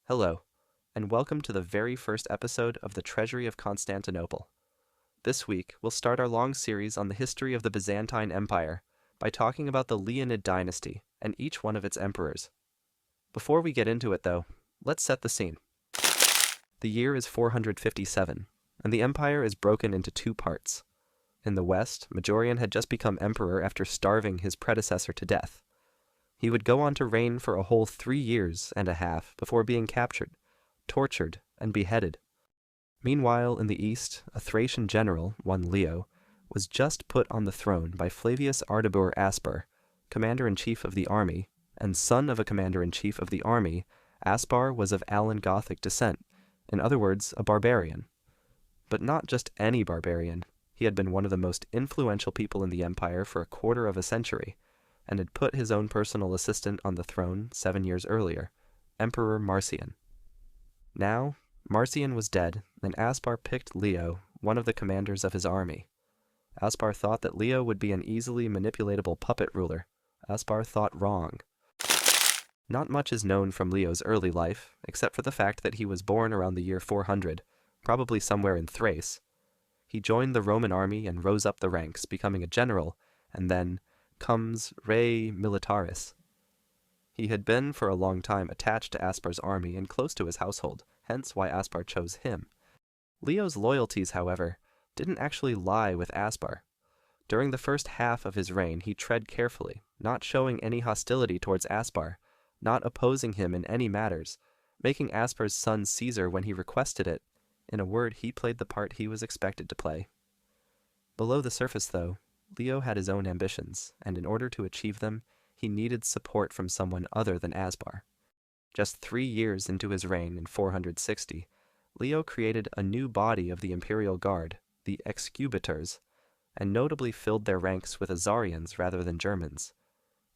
Hello, and welcome to the very first episode of the Treasury of Constantinople. This week, we'll start our long series on the history of the Byzantine Empire by talking about the Leonid Dynasty and each one of its emperors. Before we get into it, though, let's set the scene. The year is 457, and the empire is broken into two parts. In the west, Majorian had just become emperor after starving his predecessor to death. He would go on to reign for a whole 3 years and a half before being captured, tortured, and beheaded. Meanwhile, in the east, a Thracian general, one Leo, was just put on the throne by Flavius Ardabur Aspar, commander-in-chief of the army, and son of a commander-in-chief of the army. Aspar was of Alan Gothic descent, in other words, a barbarian. But not just any barbarian. He had been one of the most influential people in the empire for a quarter of a century, and had put his own personal assistant on the throne 7 years earlier, Emperor Marcian. Now, Marcian was dead, and Aspar picked Leo, one of the commanders of his army. Aspar thought that Leo would be an easily manipulatable puppet ruler. Aspar thought wrong. Not much is known from Leo's early life, except for the fact that he was born around the year 400, probably somewhere in Thrace. He joined the Roman army and rose up the ranks, becoming a general, and then comes re militaris. He had been for a long time attached to Aspar's army and close to his household, hence why Aspar chose him. Leo's loyalties, however, didn't actually lie with Aspar. During the first half of his reign, he tread carefully, not showing any hostility towards Aspar, not opposing him in any matters, making Aspar's son Caesar when he requested it. In a word, he played the part he was expected to play. Below the surface, though, Leo had his own ambitions, and in order to achieve them, he needed support from someone other than Aspar. Just 3 years into his reign in 460, Leo created a new body of the imperial guard, the excubitors, and notably filled their ranks with Azarians rather than Germans.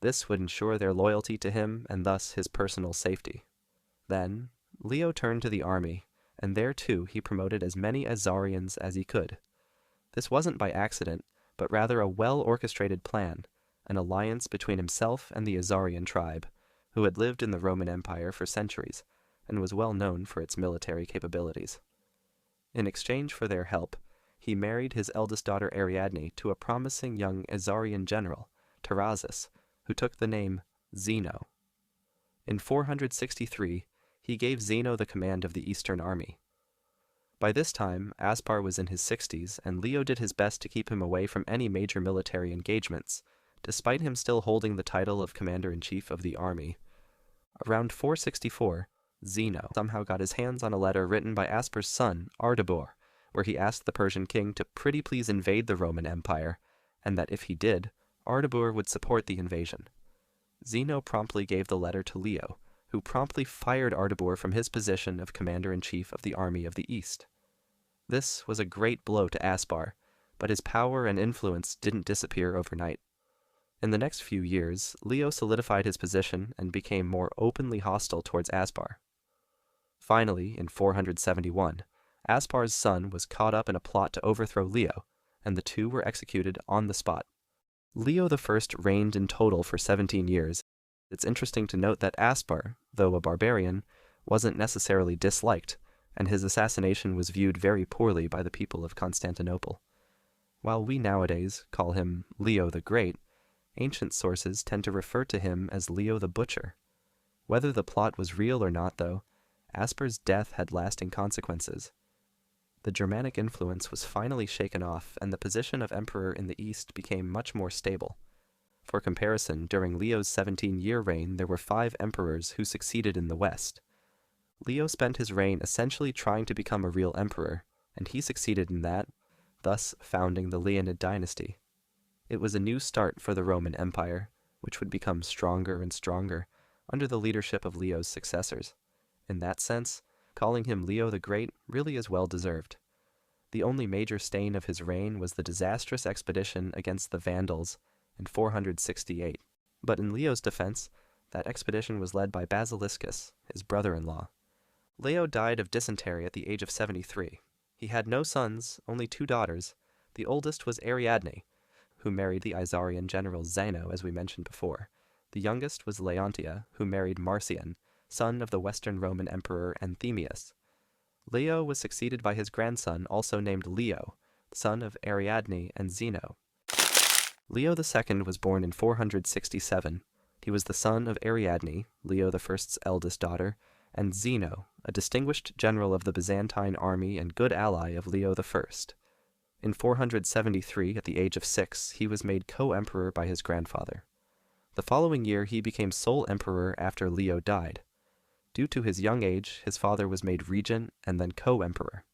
This would ensure their loyalty to him and thus his personal safety. Then, Leo turned to the army, and there too he promoted as many Azarians as he could. This wasn't by accident, but rather a well-orchestrated plan, an alliance between himself and the Azarian tribe, who had lived in the Roman Empire for centuries, and was well known for its military capabilities. In exchange for their help, he married his eldest daughter Ariadne to a promising young Azarian general, Tarazus, who took the name Zeno. In 463, he gave Zeno the command of the Eastern Army. By this time, Aspar was in his 60s, and Leo did his best to keep him away from any major military engagements, despite him still holding the title of commander-in-chief of the army. Around 464, Zeno somehow got his hands on a letter written by Aspar's son, Ardabur, where he asked the Persian king to pretty please invade the Roman Empire, and that if he did, Ardabur would support the invasion. Zeno promptly gave the letter to Leo, who promptly fired Ardabur from his position of commander-in-chief of the army of the East. This was a great blow to Aspar, but his power and influence didn't disappear overnight. In the next few years, Leo solidified his position and became more openly hostile towards Aspar. Finally, in 471, Aspar's son was caught up in a plot to overthrow Leo, and the two were executed on the spot. Leo I reigned in total for 17 years. It's interesting to note that Aspar, though a barbarian, wasn't necessarily disliked, and his assassination was viewed very poorly by the people of Constantinople. While we nowadays call him Leo the Great, ancient sources tend to refer to him as Leo the Butcher. Whether the plot was real or not, though, Aspar's death had lasting consequences. The Germanic influence was finally shaken off, and the position of emperor in the east became much more stable. For comparison, during Leo's 17-year reign, there were 5 emperors who succeeded in the west. Leo spent his reign essentially trying to become a real emperor, and he succeeded in that, thus founding the Leonid Dynasty. It was a new start for the Roman Empire, which would become stronger and stronger under the leadership of Leo's successors. In that sense, calling him Leo the Great really is well deserved. The only major stain of his reign was the disastrous expedition against the Vandals in 468, but in Leo's defense, that expedition was led by Basiliscus, his brother-in-law. Leo died of dysentery at the age of 73. He had no sons, only 2 daughters. The oldest was Ariadne, who married the Izarian general Zeno, as we mentioned before. The youngest was Leontia, who married Marcian, son of the Western Roman Emperor Anthemius. Leo was succeeded by his grandson, also named Leo, son of Ariadne and Zeno. Leo II was born in 467. He was the son of Ariadne, Leo I's eldest daughter, and Zeno, a distinguished general of the Byzantine army and good ally of Leo I. In 473, at the age of 6, he was made co-emperor by his grandfather. The following year he became sole emperor after Leo died. Due to his young age, his father was made regent and then co-emperor.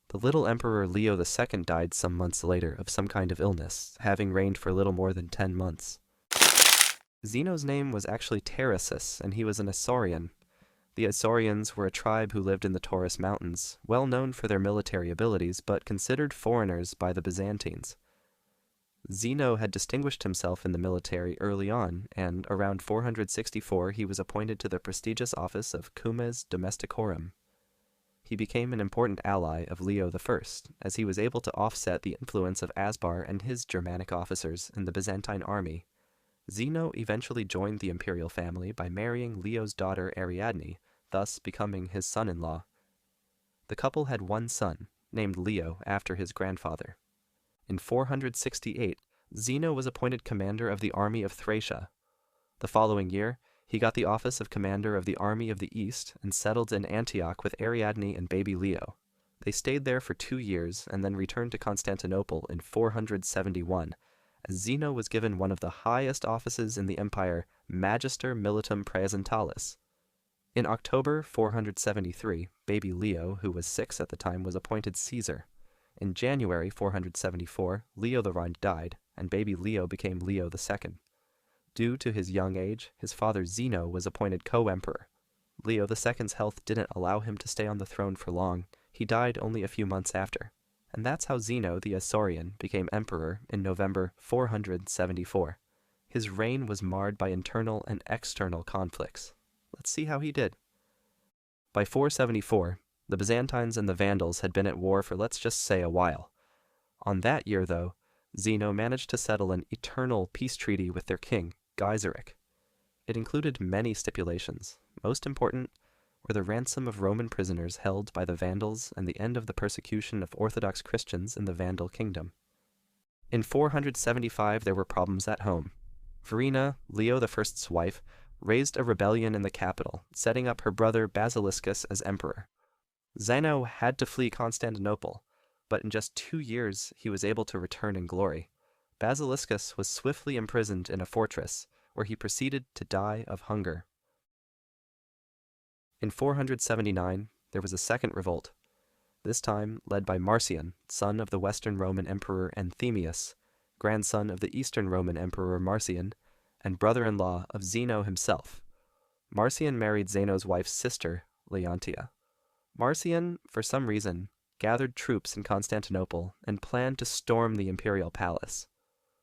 The little emperor Leo II died some months later of some kind of illness, having reigned for little more than 10 months. Zeno's name was actually Tarasus, and he was an Isaurian. The Isaurians were a tribe who lived in the Taurus Mountains, well known for their military abilities, but considered foreigners by the Byzantines. Zeno had distinguished himself in the military early on, and around 464 he was appointed to the prestigious office of Cumes Domesticorum. He became an important ally of Leo I, as he was able to offset the influence of Asbar and his Germanic officers in the Byzantine army. Zeno eventually joined the imperial family by marrying Leo's daughter Ariadne, thus becoming his son-in-law. The couple had one son, named Leo after his grandfather. In 468, Zeno was appointed commander of the army of Thracia. The following year, he got the office of commander of the army of the East and settled in Antioch with Ariadne and baby Leo. They stayed there for 2 years and then returned to Constantinople in 471, as Zeno was given one of the highest offices in the empire, Magister Militum Praesentalis. In October 473, baby Leo, who was 6 at the time, was appointed Caesar. In January 474, Leo the Rhind died, and baby Leo became Leo II. Due to his young age, his father Zeno was appointed co-emperor. Leo II's health didn't allow him to stay on the throne for long. He died only a few months after. And that's how Zeno the Isaurian became emperor in November 474. His reign was marred by internal and external conflicts. Let's see how he did. By 474, the Byzantines and the Vandals had been at war for, let's just say, a while. On that year, though, Zeno managed to settle an eternal peace treaty with their king, Gaiseric. It included many stipulations. Most important were the ransom of Roman prisoners held by the Vandals and the end of the persecution of Orthodox Christians in the Vandal kingdom. In 475 there were problems at home. Verina, Leo I's wife, raised a rebellion in the capital, setting up her brother Basiliscus as emperor. Zeno had to flee Constantinople, but in just 2 years he was able to return in glory. Basiliscus was swiftly imprisoned in a fortress, where he proceeded to die of hunger. In 479, there was a second revolt, this time led by Marcian, son of the Western Roman Emperor Anthemius, grandson of the Eastern Roman Emperor Marcian, and brother-in-law of Zeno himself. Marcian married Zeno's wife's sister, Leontia. Marcian, for some reason, gathered troops in Constantinople and planned to storm the imperial palace.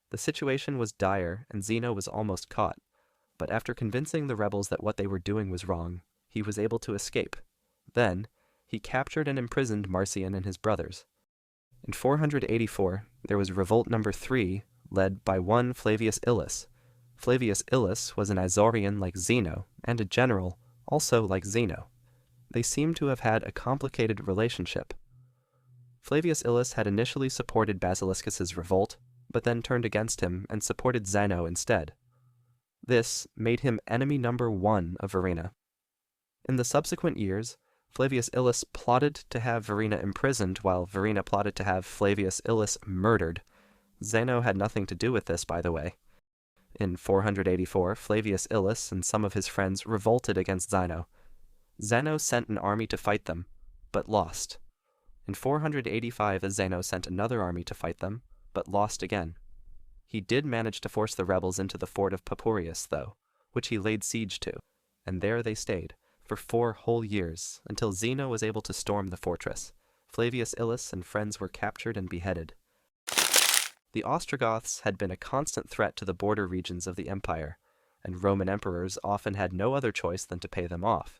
The situation was dire, and Zeno was almost caught, but after convincing the rebels that what they were doing was wrong, he was able to escape. Then, he captured and imprisoned Marcian and his brothers. In 484, there was revolt number 3, led by one Flavius Illus. Flavius Illus was an Isaurian like Zeno, and a general, also like Zeno. They seem to have had a complicated relationship. Flavius Illus had initially supported Basiliscus's revolt, but then turned against him and supported Zeno instead. This made him enemy number 1 of Verina. In the subsequent years, Flavius Illus plotted to have Verina imprisoned, while Verina plotted to have Flavius Illus murdered. Zeno had nothing to do with this, by the way. In 484, Flavius Illus and some of his friends revolted against Zeno. Zeno sent an army to fight them, but lost. In 485, Zeno sent another army to fight them, but lost again. He did manage to force the rebels into the fort of Papurius, though, which he laid siege to, and there they stayed for 4 whole years, until Zeno was able to storm the fortress. Flavius Illus and friends were captured and beheaded. The Ostrogoths had been a constant threat to the border regions of the empire, and Roman emperors often had no other choice than to pay them off.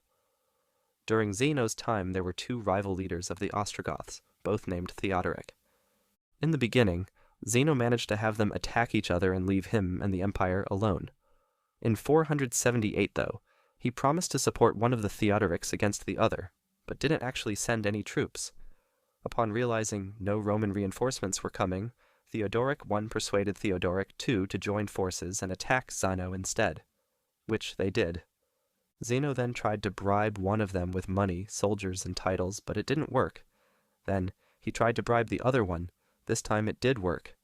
During Zeno's time, there were 2 rival leaders of the Ostrogoths, both named Theodoric. In the beginning, Zeno managed to have them attack each other and leave him and the empire alone. In 478, though, He promised to support one of the Theodorics against the other, but didn't actually send any troops. Upon realizing no Roman reinforcements were coming, Theodoric I persuaded Theodoric II to join forces and attack Zeno instead, which they did. Zeno then tried to bribe one of them with money, soldiers, and titles, but it didn't work. Then he tried to bribe the other one. This time it did work.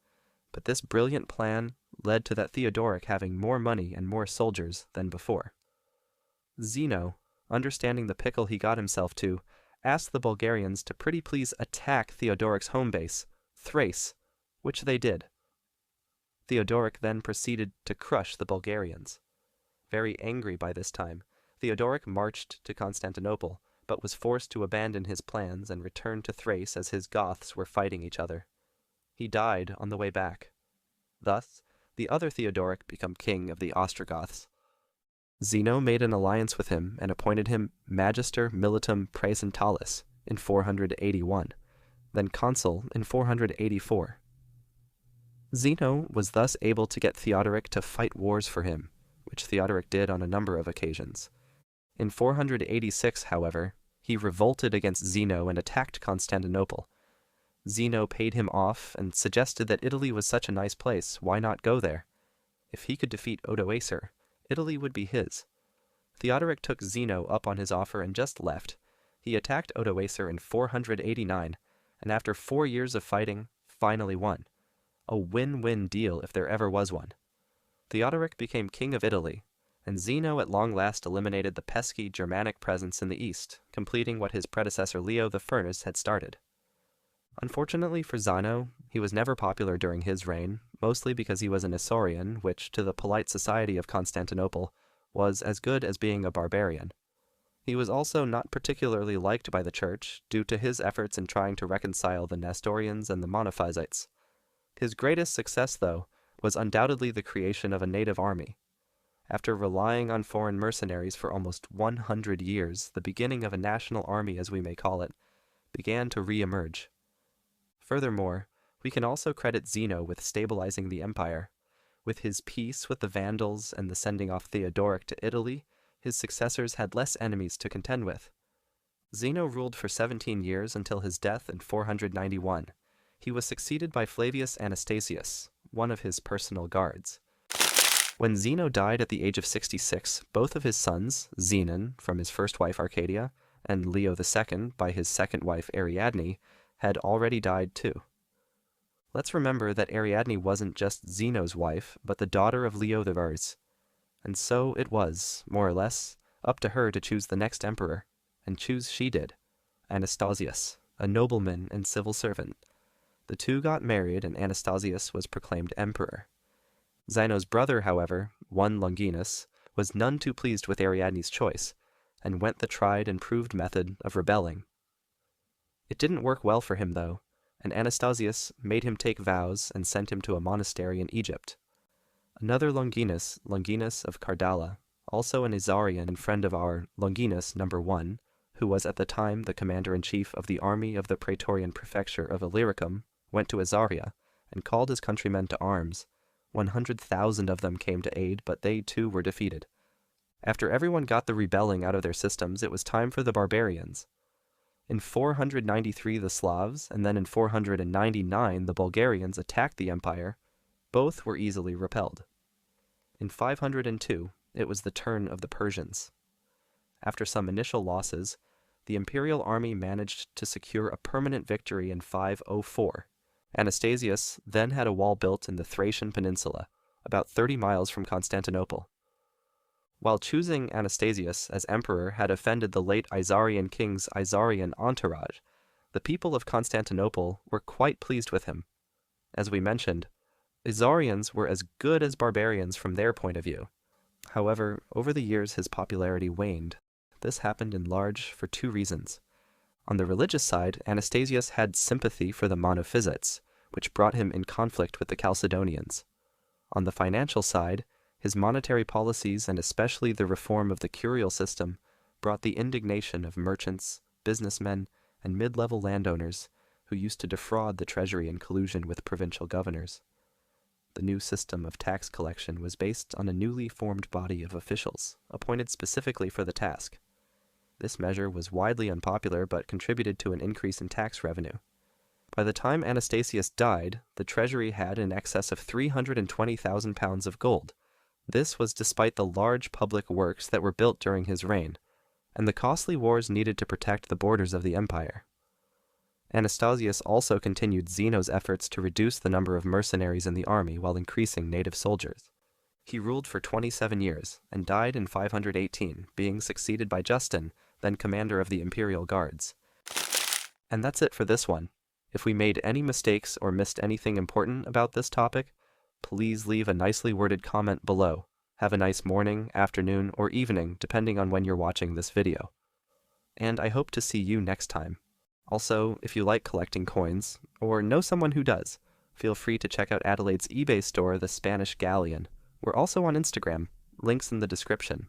But this brilliant plan led to that Theodoric having more money and more soldiers than before. Zeno, understanding the pickle he got himself to, asked the Bulgarians to pretty please attack Theodoric's home base, Thrace, which they did. Theodoric then proceeded to crush the Bulgarians. Very angry by this time, Theodoric marched to Constantinople, but was forced to abandon his plans and return to Thrace as his Goths were fighting each other. He died on the way back. Thus, the other Theodoric became king of the Ostrogoths. Zeno made an alliance with him and appointed him Magister Militum Praesentalis in 481, then consul in 484. Zeno was thus able to get Theodoric to fight wars for him, which Theodoric did on a number of occasions. In 486, however, he revolted against Zeno and attacked Constantinople. Zeno paid him off and suggested that Italy was such a nice place, why not go there? If he could defeat Odoacer, Italy would be his. Theodoric took Zeno up on his offer and just left. He attacked Odoacer in 489, and after 4 years of fighting, finally won. A win-win deal if there ever was one. Theodoric became king of Italy, and Zeno at long last eliminated the pesky Germanic presence in the east, completing what his predecessor Leo the Furnace had started. Unfortunately for Zeno, he was never popular during his reign, mostly because he was an Isaurian, which, to the polite society of Constantinople, was as good as being a barbarian. He was also not particularly liked by the church, due to his efforts in trying to reconcile the Nestorians and the Monophysites. His greatest success, though, was undoubtedly the creation of a native army. After relying on foreign mercenaries for almost 100 years, the beginning of a national army, as we may call it, began to re-emerge. Furthermore, we can also credit Zeno with stabilizing the empire. With his peace with the Vandals and the sending off Theodoric to Italy, his successors had less enemies to contend with. Zeno ruled for 17 years until his death in 491. He was succeeded by Flavius Anastasius, one of his personal guards. When Zeno died at the age of 66, both of his sons, Zenon, from his first wife Arcadia, and Leo II, by his second wife Ariadne, had already died too. Let's remember that Ariadne wasn't just Zeno's wife, but the daughter of Leo the First. And so it was, more or less, up to her to choose the next emperor, and choose she did, Anastasius, a nobleman and civil servant. The two got married, and Anastasius was proclaimed emperor. Zeno's brother, however, one Longinus, was none too pleased with Ariadne's choice, and went the tried and proved method of rebelling. It didn't work well for him, though, and Anastasius made him take vows and sent him to a monastery in Egypt. Another Longinus, Longinus of Cardala, also an Isaurian and friend of our Longinus No. 1, who was at the time the commander-in-chief of the army of the Praetorian prefecture of Illyricum, went to Isauria and called his countrymen to arms. 100,000 of them came to aid, but they too were defeated. After everyone got the rebelling out of their systems, it was time for the barbarians. In 493 the Slavs, and then in 499 the Bulgarians attacked the empire. Both were easily repelled. In 502, it was the turn of the Persians. After some initial losses, the imperial army managed to secure a permanent victory in 504. Anastasius then had a wall built in the Thracian peninsula, about 30 miles from Constantinople. While choosing Anastasius as emperor had offended the late Isaurian king's Isaurian entourage, the people of Constantinople were quite pleased with him. As we mentioned, Isaurians were as good as barbarians from their point of view. However, over the years his popularity waned. This happened in large for two reasons. On the religious side, Anastasius had sympathy for the Monophysites, which brought him in conflict with the Chalcedonians. On the financial side, his monetary policies and especially the reform of the curial system brought the indignation of merchants, businessmen, and mid-level landowners who used to defraud the treasury in collusion with provincial governors. The new system of tax collection was based on a newly formed body of officials, appointed specifically for the task. This measure was widely unpopular but contributed to an increase in tax revenue. By the time Anastasius died, the treasury had in excess of 320,000 pounds of gold. This was despite the large public works that were built during his reign, and the costly wars needed to protect the borders of the empire. Anastasius also continued Zeno's efforts to reduce the number of mercenaries in the army while increasing native soldiers. He ruled for 27 years and died in 518, being succeeded by Justin, then commander of the imperial guards. And that's it for this one. If we made any mistakes or missed anything important about this topic, please leave a nicely worded comment below. Have a nice morning, afternoon, or evening, depending on when you're watching this video. And I hope to see you next time. Also, if you like collecting coins, or know someone who does, feel free to check out Adelaide's eBay store, The Spanish Galleon. We're also on Instagram, links in the description.